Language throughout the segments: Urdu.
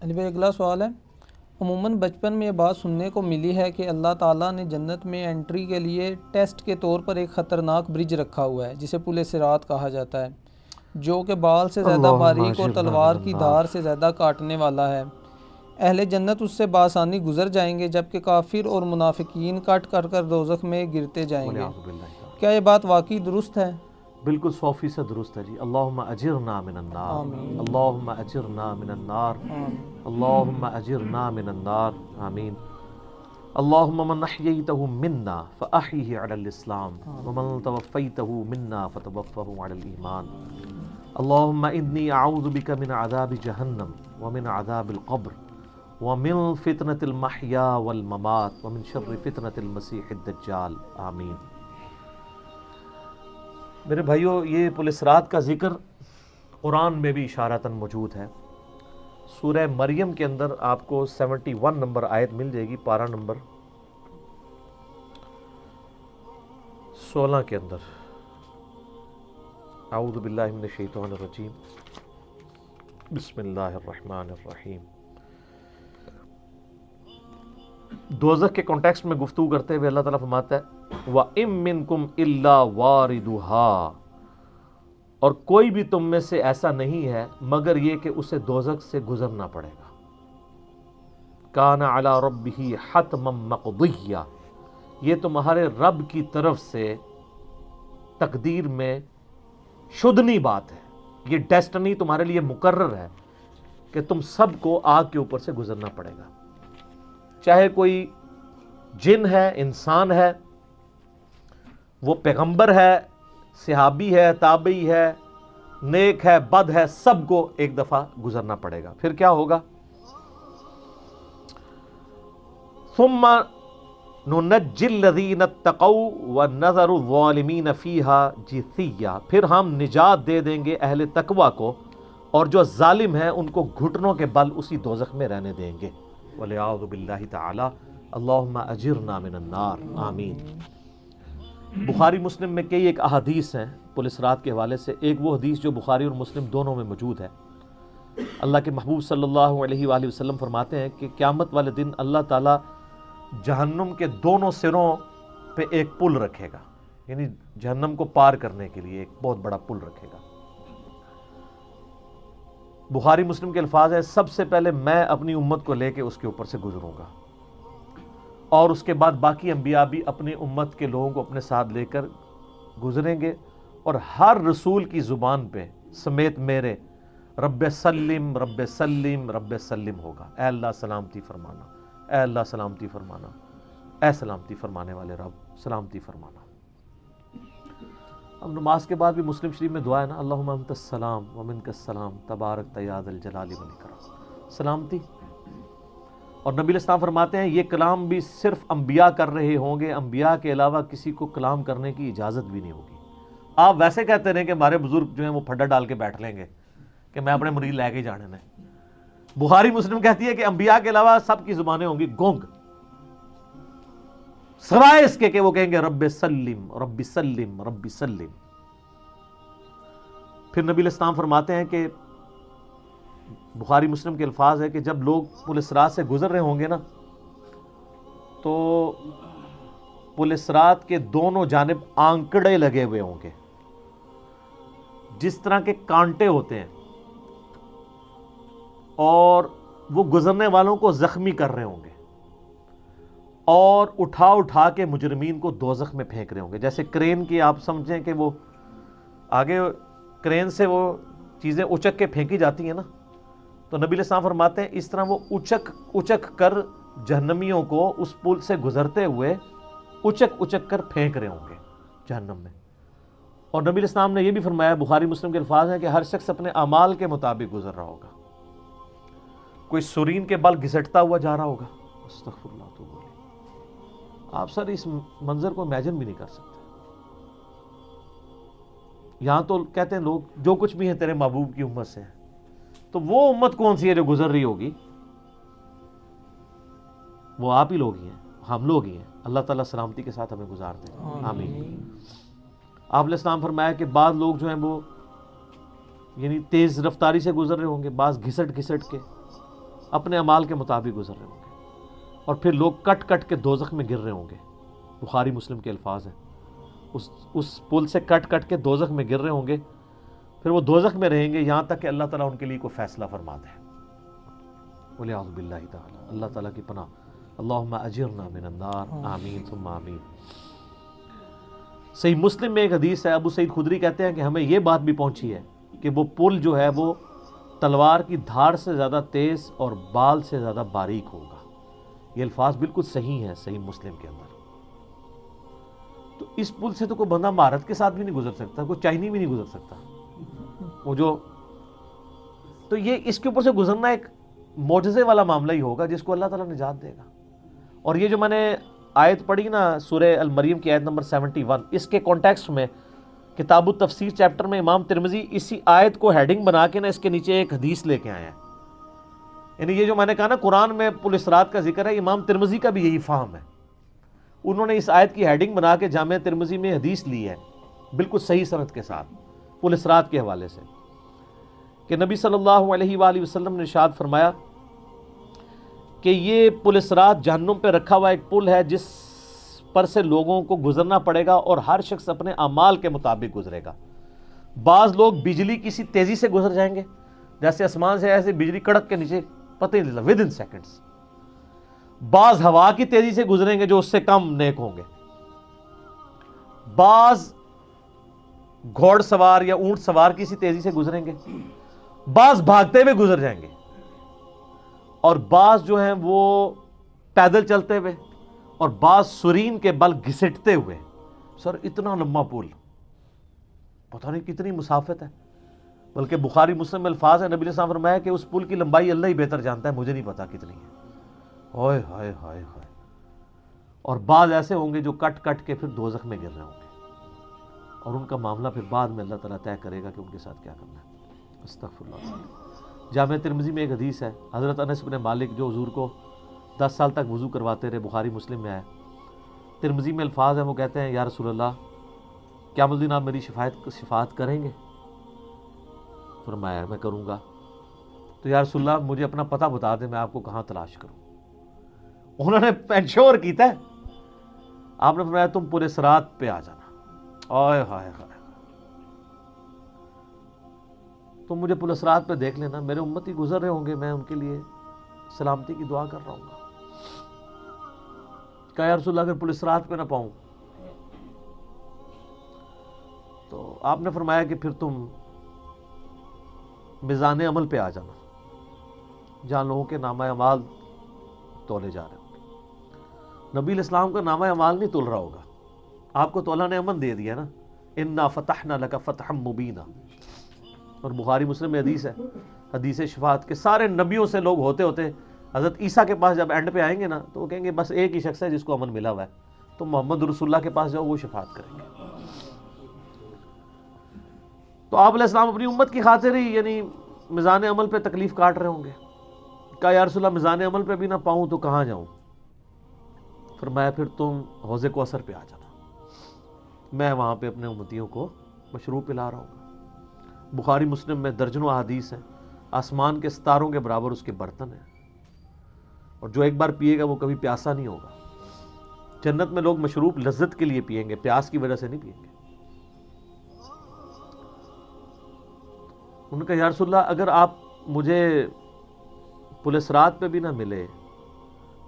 علی بھائی اگلا سوال ہے، عموماً بچپن میں یہ بات سننے کو ملی ہے کہ اللہ تعالیٰ نے جنت میں انٹری کے لیے ٹیسٹ کے طور پر ایک خطرناک برج رکھا ہوا ہے جسے پل صراط کہا جاتا ہے، جو کہ بال سے زیادہ اللہم باریک اور اجرنا من تلوار کی النار۔ دھار سے زیادہ کاٹنے والا ہے۔ اہل جنت اس سے بآسانی گزر جائیں گے جبکہ کافر اور منافقین کٹ کر کر دوزخ میں گرتے جائیں گے۔ والعیاذ باللہ تعالی۔ کیا یہ بات واقعی درست ہے؟ بالکل 100% درست ہے جی۔ اللہم اجرنا من النار، آمین اللہم اجرنا من النار، آمین اللہم اجرنا من النار، آمین۔ اللہم من احییتہ منا فاحیہ علی الاسلام ومن توفیتہ منا فتوفہ علی الایمان۔ اللہم انی اعوذ بک من عذاب جہنم ومن عذاب القبر ومن فتنة المحیا والممات ومن شر فتنة المسیح الدجال، آمین۔ میرے بھائیو، یہ پل صراط کا ذکر قرآن میں بھی اشارتاً موجود ہے۔ سورہ مریم کے اندر آپ کو 71 نمبر آیت مل جائے گی، پارہ نمبر 16 کے اندر۔ اعوذ باللہ من الشیطان الرجیم، بسم اللہ الرحمن الرحیم۔ دوزخ کے کانٹیکسٹ میں گفتگو کرتے ہوئے اللہ تعالیٰ فرماتا ہے وَإِن مِّنكُمْ إِلَّا وَارِدُهَا، اور کوئی بھی تم میں سے ایسا نہیں ہے مگر یہ کہ اسے دوزخ سے گزرنا پڑے گا۔ كَانَ عَلَى رَبِّهِ حَتْمًا مَقْضِيًّا، یہ تمہارے رب کی طرف سے تقدیر میں شدنی بات ہے، یہ ڈیسٹنی تمہارے لیے مقرر ہے کہ تم سب کو آگ کے اوپر سے گزرنا پڑے گا، چاہے کوئی جن ہے، انسان ہے، وہ پیغمبر ہے، صحابی ہے، تابعی ہے، نیک ہے، بد ہے، سب کو ایک دفعہ گزرنا پڑے گا۔ پھر کیا ہوگا؟ ثم ننجی الذین اتقوا ونذر الظالمین فیہا جثیا، پھر ہم نجات دے دیں گے اہل تقوی کو اور جو ظالم ہیں ان کو گھٹنوں کے بل اسی دوزخ میں رہنے دیں گے۔ والعیاذ باللہ تعالی۔ اللہم اجرنا من النار، آمین۔ بخاری مسلم میں کئی ایک احادیث ہیں پل صراط کے حوالے سے۔ ایک وہ حدیث جو بخاری اور مسلم دونوں میں موجود ہے، اللہ کے محبوب صلی اللہ علیہ وآلہ وسلم فرماتے ہیں کہ قیامت والے دن اللہ تعالیٰ جہنم کے دونوں سروں پہ ایک پل رکھے گا، یعنی جہنم کو پار کرنے کے لیے ایک بہت بڑا پل رکھے گا۔ بخاری مسلم کے الفاظ ہیں، سب سے پہلے میں اپنی امت کو لے کے اس کے اوپر سے گزروں گا، اور اس کے بعد باقی انبیاء بھی اپنی امت کے لوگوں کو اپنے ساتھ لے کر گزریں گے، اور ہر رسول کی زبان پہ سمیت میرے رب سلم رب سلم رب سلم ہوگا، اے اللہ سلامتی فرمانا، اے اللہ سلامتی فرمانا، اے سلامتی فرمانے والے رب سلامتی فرمانا۔ اب نماز کے بعد بھی مسلم شریف میں دعا ہے نا، اللہم انت السلام ومنک السلام تبارک یا ذا الجلال والاکرام، سلامتی۔ اور نبی علیہ السلام فرماتے ہیں یہ کلام بھی صرف انبیاء کر رہے ہوں گے، انبیاء کے علاوہ کسی کو کلام کرنے کی اجازت بھی نہیں ہوگی۔ آپ ویسے کہتے رہیں کہ ہمارے بزرگ جو ہیں وہ پھڈا ڈال کے بیٹھ لیں گے کہ میں اپنے مرید لے کے جانے نے۔ بخاری مسلم کہتی ہے کہ انبیاء کے علاوہ سب کی زبانیں ہوں گی گونگ، سوائے اس کے کہ وہ کہیں گے رب سلم رب سلم رب سلم۔ پھر نبی علیہ السلام فرماتے ہیں کہ بخاری مسلم کے الفاظ ہے کہ جب لوگ پل صراط سے گزر رہے ہوں گے نا، تو پل صراط کے دونوں جانب آنکڑے لگے ہوئے ہوں گے، جس طرح کے کانٹے ہوتے ہیں، اور وہ گزرنے والوں کو زخمی کر رہے ہوں گے، اور اٹھا اٹھا کے مجرمین کو دوزخ میں پھینک رہے ہوں گے۔ جیسے کرین کی آپ سمجھیں کہ وہ آگے کرین سے وہ چیزیں اچک کے پھینکی جاتی ہیں نا، تو نبی علیہ السلام فرماتے ہیں اس طرح وہ اچک کر جہنمیوں کو اس پل سے گزرتے ہوئے اچک کر پھینک رہے ہوں گے جہنم میں۔ اور نبی علیہ السلام نے یہ بھی فرمایا، بخاری مسلم کے الفاظ ہیں کہ ہر شخص اپنے اعمال کے مطابق گزر رہا ہوگا، کوئی سورین کے بل گھسٹتا ہوا جا رہا ہوگا، استغفر اللہ تو بولے، آپ سر اس منظر کو امیجن بھی نہیں کر سکتے۔ یہاں تو کہتے ہیں لوگ جو کچھ بھی ہیں تیرے محبوب کی امت سے ہیں، تو وہ امت کون سی ہے جو گزر رہی ہوگی؟ وہ آپ ہی لوگ ہی ہیں، ہم لوگ ہی ہیں۔ اللہ تعالیٰ سلامتی کے ساتھ ہمیں گزار دیں، آمین۔ آپ علیہ السلام فرمایا کہ بعض لوگ جو ہیں وہ یعنی تیز رفتاری سے گزر رہے ہوں گے، بعض گھسٹ کے، اپنے اعمال کے مطابق گزر رہے ہوں گے، اور پھر لوگ کٹ کٹ کے دوزخ میں گر رہے ہوں گے۔ بخاری مسلم کے الفاظ ہیں، اس پل سے کٹ کٹ کے دوزخ میں گر رہے ہوں گے، پھر وہ دوزخ میں رہیں گے یہاں تک کہ اللہ تعالیٰ ان کے لیے کوئی فیصلہ فرما دے۔ وَلِعَوْذُ بِاللَّهِ تعالیٰ، اللہ تعالیٰ کی پناہ۔ اللہم اجرنا من النار، آمین ثم آمین۔ صحیح مسلم میں ایک حدیث ہے، ابو سعید خدری کہتے ہیں کہ ہمیں یہ بات بھی پہنچی ہے کہ وہ پل جو ہے وہ تلوار کی دھار سے زیادہ تیز اور بال سے زیادہ باریک ہوگا۔ یہ الفاظ بالکل صحیح ہیں صحیح مسلم کے اندر۔ تو اس پل سے تو کوئی بندہ مہارت کے ساتھ بھی نہیں گزر سکتا، کوئی چائنی بھی نہیں گزر سکتا۔ وہ جو تو یہ اس کے اوپر سے گزرنا ایک معجزے والا معاملہ ہی ہوگا جس کو اللہ تعالیٰ نجات دے گا۔ اور یہ جو میں نے آیت پڑھی نا سورہ المریم کی آیت نمبر 71، اس کے کانٹیکسٹ میں کتاب التفسیر چیپٹر میں امام ترمذی اسی آیت کو ہیڈنگ بنا کے نا اس کے نیچے ایک حدیث لے کے آئے ہیں۔ یعنی یہ جو میں نے کہا نا قرآن میں پل الصراط کا ذکر ہے، امام ترمذی کا بھی یہی فہم ہے۔ انہوں نے اس آیت کی ہیڈنگ بنا کے جامع ترمذی میں حدیث لی ہے بالکل صحیح سند کے ساتھ پل الصراط کے حوالے سے، کہ نبی صلی اللہ علیہ وآلہ وسلم نے ارشاد فرمایا کہ یہ پل الصراط جہنم پہ رکھا ہوا ایک پل ہے جس پر سے لوگوں کو گزرنا پڑے گا، اور ہر شخص اپنے اعمال کے مطابق گزرے گا۔ بعض لوگ بجلی کسی تیزی سے گزر جائیں گے، جیسے آسمان سے ایسے بجلی کڑک کے نیچے پتہ ہی نہیں لگا ود ان سیکنڈز۔ بعض ہوا کی تیزی سے گزریں گے جو اس سے کم نیک ہوں گے۔ بعض گھوڑ سوار یا اونٹ سوار کسی تیزی سے گزریں گے، بعض بھاگتے ہوئے گزر جائیں گے، اور بعض جو ہیں وہ پیدل چلتے ہوئے، اور بعض سرین کے بل گھسٹتے ہوئے۔ سر اتنا لمبا پل، پتہ نہیں کتنی مسافت ہے، بلکہ بخاری مسلم میں الفاظ ہے، نبی علیہ السلام نے فرمایا کہ اس پل کی لمبائی اللہ ہی بہتر جانتا ہے، مجھے نہیں پتا کتنی ہے۔ ہائے ہائے ہائے ہائے۔ اور بعض ایسے ہوں گے جو کٹ کٹ کے پھر دوزخ میں گر رہے ہوں گے، اور ان کا معاملہ پھر بعد میں اللہ تعالیٰ طے کرے گا کہ ان کے ساتھ کیا کرنا ہے۔ استغفر اللہ۔ جامع ترمذی میں ایک حدیث ہے، حضرت انس بن مالک جو حضور کو 10 سال تک وضو کرواتے رہے، بخاری مسلم میں ہے۔ ترمذی میں الفاظ ہیں، وہ کہتے ہیں یا رسول اللہ قیامت الدین آپ میری شفاعت کریں گے؟ فرمایا میں کروں گا۔ تو یا رسول اللہ مجھے اپنا پتہ بتا دیں، میں آپ کو کہاں تلاش کروں؟ انہوں نے انشور کیتا ہے، آپ نے فرمایا تم پل صراط پہ آ جانا۔ آئے ہائے ہائے، تم مجھے پل صراط پہ دیکھ لینا، میرے امتی گزر رہے ہوں گے، میں ان کے لیے سلامتی کی دعا کر رہا ہوں گا۔ کہا یا رسول اللہ اگر پل صراط پہ نہ پاؤں؟ تو آپ نے فرمایا کہ پھر تم میزان عمل پہ آ جانا، جہاں لوگوں کے نامہ اعمال تولے جا رہے ہوں گے۔ نبی علیہ السلام کا نامہ اعمال نہیں تول رہا ہوگا، آپ کو تو اللہ نے امن دے دیا نا، انا فتحنا لک فتحا مبینا۔ اور بخاری مسلم میں حدیث ہے، حدیث شفاعت کے سارے نبیوں سے لوگ ہوتے ہوتے حضرت عیسیٰ کے پاس جب اینڈ پہ آئیں گے نا تو وہ کہیں گے بس ایک ہی شخص ہے جس کو امن ملا ہوا ہے، تو محمد رسول اللہ کے پاس جاؤ، وہ شفاعت کریں گے۔ تو آپ علیہ السلام اپنی امت کی خاطر ہی یعنی میزان عمل پہ تکلیف کاٹ رہے ہوں گے۔ کہا یا رسول اللہ میزان عمل پہ بھی نہ پاؤں تو کہاں جاؤں؟ فرمایا پھر تم حوض کوثر پہ آ جانا، میں وہاں پہ اپنے امتیوں کو مشروب پلا رہا ہوں گا۔ بخاری مسلم میں درجنوں احادیث ہیں، آسمان کے ستاروں کے برابر اس کے برتن ہیں، اور جو ایک بار پیے گا وہ کبھی پیاسا نہیں ہوگا۔ جنت میں لوگ مشروب لذت کے لیے پئیں گے، پیاس کی وجہ سے نہیں پئیں گے۔ ان کا یا رسول اللہ اگر آپ مجھے پل صراط پہ بھی نہ ملے،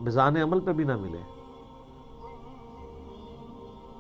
میزان عمل پہ بھی نہ ملے،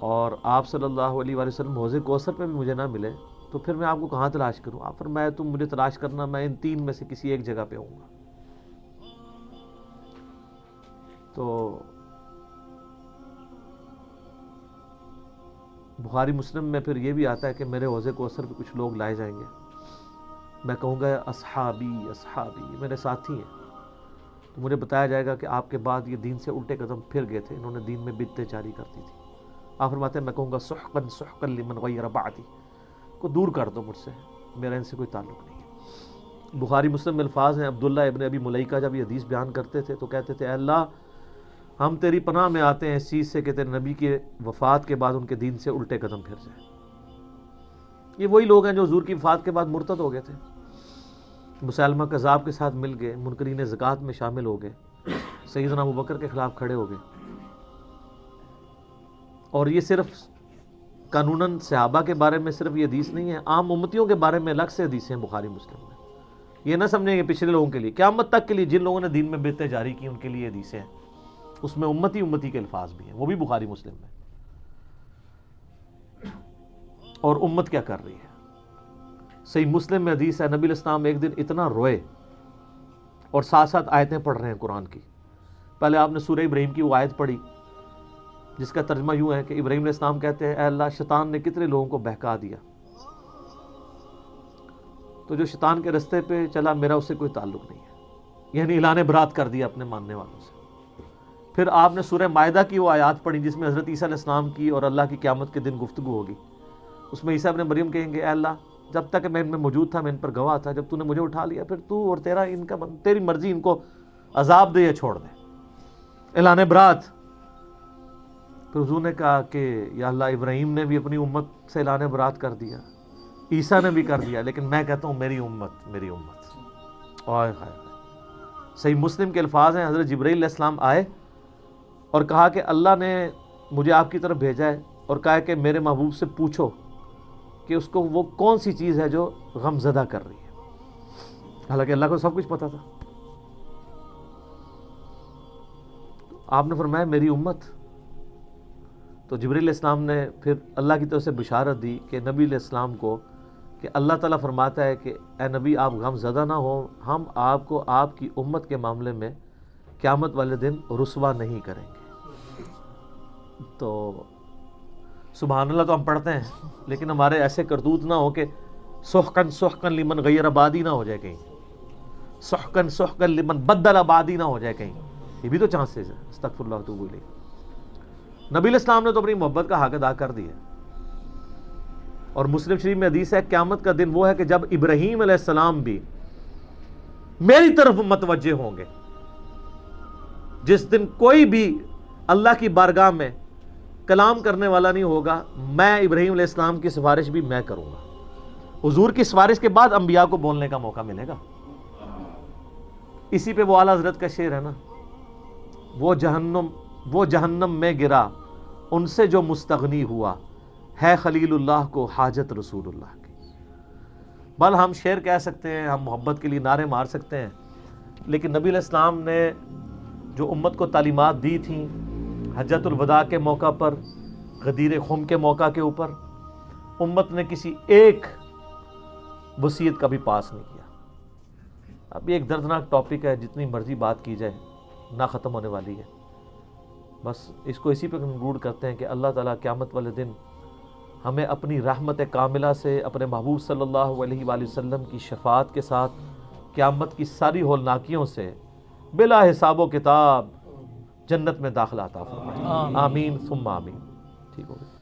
اور آپ صلی اللہ علیہ وآلہ وسلم حوض کوثر پہ بھی مجھے نہ ملے، تو پھر میں آپ کو کہاں تلاش کروں؟ آپ فرمایا تم مجھے تلاش کرنا، میں ان تین میں سے کسی ایک جگہ پہ ہوں گا۔ تو بخاری مسلم میں پھر یہ بھی آتا ہے کہ میرے حوض کوثر پہ کچھ لوگ لائے جائیں گے، میں کہوں گا اصحابی اصحابی، یہ میرے ساتھی ہیں۔ تو مجھے بتایا جائے گا کہ آپ کے بعد یہ دین سے الٹے قدم پھر گئے تھے، انہوں نے دین میں بدعتیں جاری کر دی تھی۔ آپ فرماتے ہیں میں کہوں گا سحقا سحقا لمن غیر بعدی، کو دور کر دو مجھ سے، میرا ان سے کوئی تعلق نہیں ہے۔ بخاری مسلم میں الفاظ ہیں، عبداللہ ابن ابی ملیکہ جب یہ حدیث بیان کرتے تھے تو کہتے تھے اے اللہ ہم تیری پناہ میں آتے ہیں اس چیز سے کہ تیرے نبی کے وفات کے بعد ان کے دین سے الٹے قدم پھر جائیں۔ یہ وہی لوگ ہیں جو حضور کی وفات کے بعد مرتد ہو گئے تھے، مسلمہ کذاب کے ساتھ مل گئے، منکرین زکوٰۃ میں شامل ہو گئے، سیدنا ابوبکر کے خلاف کھڑے ہو گئے. اور یہ صرف قانوناً صحابہ کے بارے میں صرف یہ حدیث نہیں ہے، عام امتیوں کے بارے میں الگ سے حدیثیں ہیں بخاری مسلم میں. یہ نہ سمجھیں کہ پچھلے لوگوں کے لیے، قیامت تک کے لیے جن لوگوں نے دین میں بدعتیں جاری کی ان کے لیے حدیثیں ہیں. اس میں امتی کے الفاظ بھی ہیں، وہ بھی بخاری مسلم میں. اور امت کیا کر رہی ہے؟ صحیح مسلم میں حدیث ہے، نبی علیہ السلام ایک دن اتنا روئے اور ساتھ ساتھ آیتیں پڑھ رہے ہیں قرآن کی. پہلے آپ نے سورہ ابراہیم کی وہ آیت پڑھی جس کا ترجمہ یوں ہے کہ ابراہیم علیہ السلام کہتے ہیں اے اللہ شیطان نے کتنے لوگوں کو بہکا دیا، تو جو شیطان کے رستے پہ چلا میرا اس سے کوئی تعلق نہیں ہے، یعنی اعلان برات کر دیا اپنے ماننے والوں سے. پھر آپ نے سورہ مائدہ کی وہ آیات پڑھی جس میں حضرت عیسیٰ علیہ السلام کی اور اللہ کی قیامت کے دن گفتگو ہوگی. اس میں عیسیٰ ابن مریم کہیں گے اے اللہ جب تک میں ان میں موجود تھا میں ان پر گواہ تھا، جب تو نے مجھے اٹھا لیا پھر تو اور تیری مرضی ان کو عذاب دے یا چھوڑ دے. اعلان برات. پھر حضور نے کہا کہ یا اللہ ابراہیم نے بھی اپنی امت سے اعلان برات کر دیا، عیسیٰ نے بھی کر دیا، لیکن میں کہتا ہوں میری امت. صحیح مسلم کے الفاظ ہیں، حضرت جبرائیل علیہ السلام آئے اور کہا کہ اللہ نے مجھے آپ کی طرف بھیجا ہے اور کہا کہ میرے محبوب سے پوچھو کہ اس کو وہ کون سی چیز ہے جو غم زدہ کر رہی ہے. حالانکہ اللہ کو سب کچھ پتا تھا. آپ نے فرمایا میری امت. تو جبرائیل علیہ السلام نے پھر اللہ کی طرف سے بشارت دی کہ نبی علیہ السلام کو کہ اللہ تعالیٰ فرماتا ہے کہ اے نبی آپ غم زدہ نہ ہو، ہم آپ کو آپ کی امت کے معاملے میں قیامت والے دن رسوا نہیں کریں گے. تو سبحان اللہ تو ہم پڑھتے ہیں لیکن ہمارے ایسے کرتوت نہ ہو کہ سحقن لمن غیر آبادی نہ ہو جائے کہیں، سحقن لمن بدل آبادی نہ ہو جائے کہیں. یہ بھی تو چانسز ہے. استغفر اللہ واتوب الیہ. نبی علیہ السلام نے تو اپنی محبت کا حق ادا کر دیا. اور مسلم شریف میں حدیث ہے قیامت کا دن وہ ہے کہ جب ابراہیم علیہ السلام بھی میری طرف متوجہ ہوں گے. جس دن کوئی بھی اللہ کی بارگاہ میں کلام کرنے والا نہیں ہوگا، میں ابراہیم علیہ السلام کی سفارش بھی میں کروں گا. حضور کی سفارش کے بعد انبیاء کو بولنے کا موقع ملے گا. اسی پہ وہ اعلیٰ حضرت کا شعر ہے نا، وہ جہنم میں گرا ان سے جو مستغنی ہوا، ہے خلیل اللہ کو حاجت رسول اللہ کی. بل ہم شعر کہہ سکتے ہیں، ہم محبت کے لیے نعرے مار سکتے ہیں، لیکن نبی علیہ السلام نے جو امت کو تعلیمات دی تھیں حجۃ الوداع کے موقع پر، غدیر خم کے موقع کے اوپر، امت نے کسی ایک وصیت کا بھی پاس نہیں کیا. اب یہ ایک دردناک ٹاپک ہے، جتنی مرضی بات کی جائے نہ ختم ہونے والی ہے. بس اس کو اسی پہ کنکلوڈ کرتے ہیں کہ اللہ تعالیٰ قیامت والے دن ہمیں اپنی رحمت کاملہ سے اپنے محبوب صلی اللہ علیہ وآلہ وسلم کی شفاعت کے ساتھ قیامت کی ساری ہولناکیوں سے بلا حساب و کتاب جنت میں داخلہ عطا فرمائے. آمین ثم آمین. ٹھیک ہو گیا.